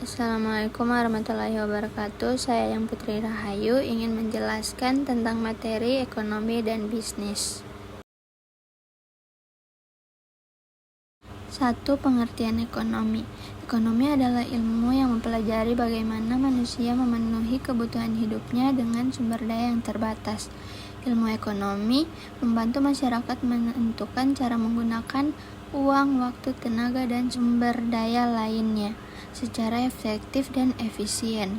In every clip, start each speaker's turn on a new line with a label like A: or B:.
A: Assalamualaikum warahmatullahi wabarakatuh. Saya Yang Putri Rahayu ingin menjelaskan tentang materi ekonomi dan bisnis. 1. Pengertian ekonomi. Ekonomi adalah ilmu yang mempelajari bagaimana manusia memenuhi kebutuhan hidupnya dengan sumber daya yang terbatas. Ilmu ekonomi membantu masyarakat menentukan cara menggunakan uang, waktu, tenaga, dan sumber daya lainnya secara efektif dan efisien.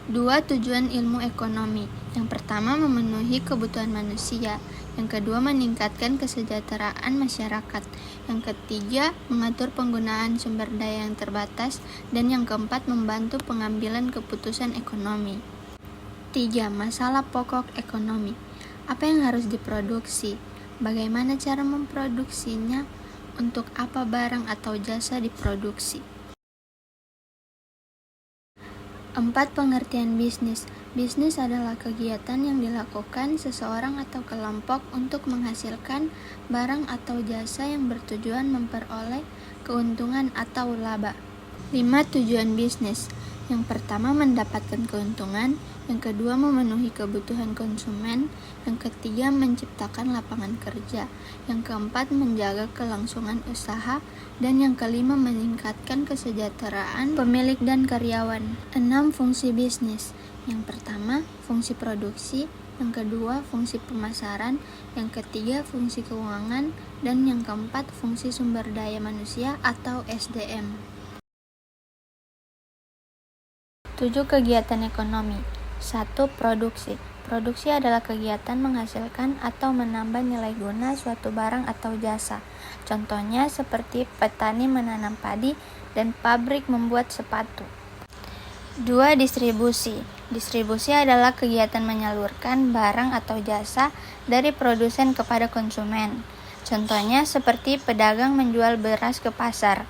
A: 2. Tujuan ilmu ekonomi. Yang pertama, memenuhi kebutuhan manusia. Yang kedua, meningkatkan kesejahteraan masyarakat. Yang ketiga, mengatur penggunaan sumber daya yang terbatas. Dan yang keempat, membantu pengambilan keputusan ekonomi. 3. Masalah pokok ekonomi. Apa yang harus diproduksi? Bagaimana cara memproduksinya? Untuk apa barang atau jasa diproduksi? 4. Pengertian bisnis. Bisnis adalah kegiatan yang dilakukan seseorang atau kelompok untuk menghasilkan barang atau jasa yang bertujuan memperoleh keuntungan atau laba. 5. Tujuan bisnis. Yang pertama, mendapatkan keuntungan. Yang kedua, memenuhi kebutuhan konsumen. Yang ketiga, menciptakan lapangan kerja. Yang keempat, menjaga kelangsungan usaha. Dan yang kelima, meningkatkan kesejahteraan pemilik dan karyawan. 6. Fungsi bisnis. Yang pertama, fungsi produksi. Yang kedua, fungsi pemasaran. Yang ketiga, fungsi keuangan. Dan yang keempat, fungsi sumber daya manusia atau SDM. 7. Kegiatan ekonomi. 1. Produksi. Produksi adalah kegiatan menghasilkan atau menambah nilai guna suatu barang atau jasa. Contohnya seperti petani menanam padi dan pabrik membuat sepatu. 2. Distribusi. Distribusi adalah kegiatan menyalurkan barang atau jasa dari produsen kepada konsumen. Contohnya seperti pedagang menjual beras ke pasar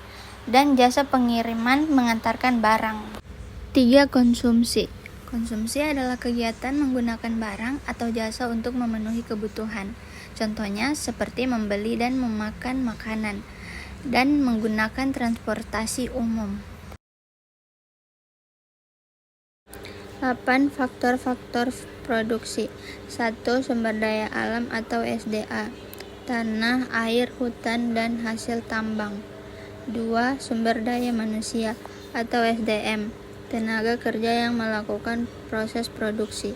A: dan jasa pengiriman mengantarkan barang. 3. Konsumsi. Konsumsi adalah kegiatan menggunakan barang atau jasa untuk memenuhi kebutuhan. Contohnya seperti membeli dan memakan makanan dan menggunakan transportasi umum. 8. Faktor-faktor produksi. 1. Sumber daya alam atau SDA. Tanah, air, hutan, dan hasil tambang. 2. Sumber daya manusia atau SDM. Tenaga kerja yang melakukan proses produksi.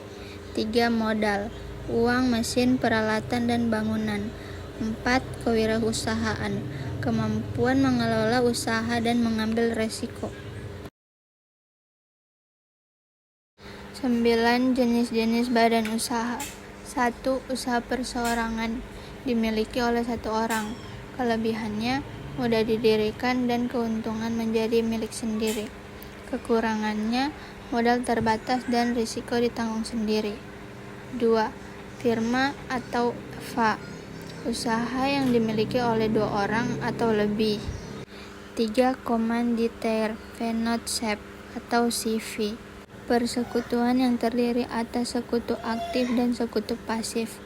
A: 3. Modal. Uang, mesin, peralatan, dan bangunan. 4. Kewirausahaan. Kemampuan mengelola usaha dan mengambil resiko. 9. Jenis-jenis badan usaha. 1. Usaha perseorangan. Dimiliki oleh satu orang. Kelebihannya mudah didirikan dan keuntungan menjadi milik sendiri. Kekurangannya modal terbatas dan risiko ditanggung sendiri. 2. Firma atau FA. Usaha yang dimiliki oleh 2 orang atau lebih. 3. Komanditer Fellowship atau CV. Persekutuan yang terdiri atas sekutu aktif dan sekutu pasif.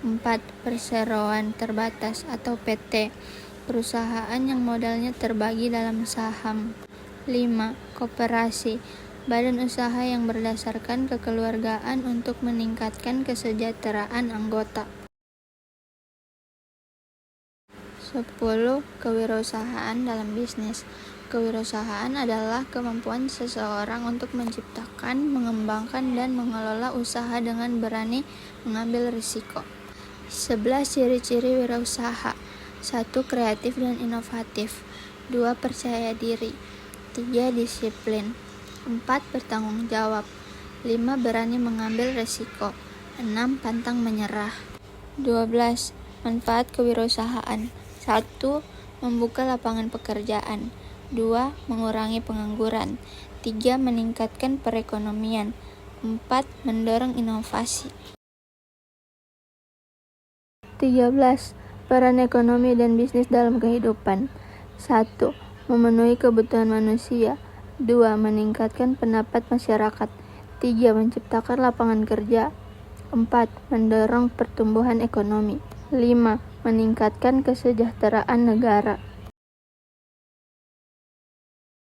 A: 4. Perseroan terbatas atau PT. Perusahaan yang modalnya terbagi dalam saham. 5. Koperasi. Badan usaha yang berdasarkan kekeluargaan untuk meningkatkan kesejahteraan anggota. 10. Kewirausahaan dalam bisnis. Kewirausahaan adalah kemampuan seseorang untuk menciptakan, mengembangkan, dan mengelola usaha dengan berani mengambil risiko. 11. Ciri-ciri wirausaha. 1. Kreatif dan inovatif. 2. Percaya diri. 3. Disiplin. 4. Bertanggung jawab. 5. Berani mengambil risiko. 6. Pantang menyerah. 12. Manfaat kewirausahaan. 1. Membuka lapangan pekerjaan. 2. Mengurangi pengangguran. 3. Meningkatkan perekonomian. 4. Mendorong inovasi. 13. Peran ekonomi dan bisnis dalam kehidupan. 1. Memenuhi kebutuhan manusia. 2. Meningkatkan pendapat masyarakat. 3. Menciptakan lapangan kerja. 4. Mendorong pertumbuhan ekonomi. 5. Meningkatkan kesejahteraan negara.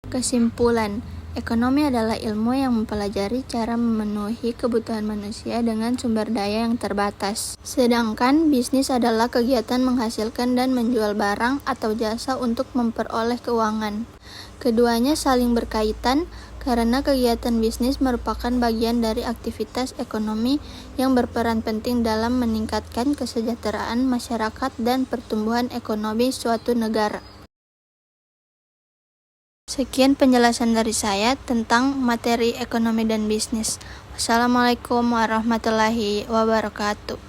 A: Kesimpulan, Ekonomi adalah ilmu yang mempelajari cara memenuhi kebutuhan manusia dengan sumber daya yang terbatas. Sedangkan bisnis adalah kegiatan menghasilkan dan menjual barang atau jasa untuk memperoleh keuangan. Keduanya saling berkaitan karena kegiatan bisnis merupakan bagian dari aktivitas ekonomi yang berperan penting dalam meningkatkan kesejahteraan masyarakat dan pertumbuhan ekonomi suatu negara. Sekian penjelasan dari saya tentang materi ekonomi dan bisnis. Wassalamualaikum warahmatullahi wabarakatuh.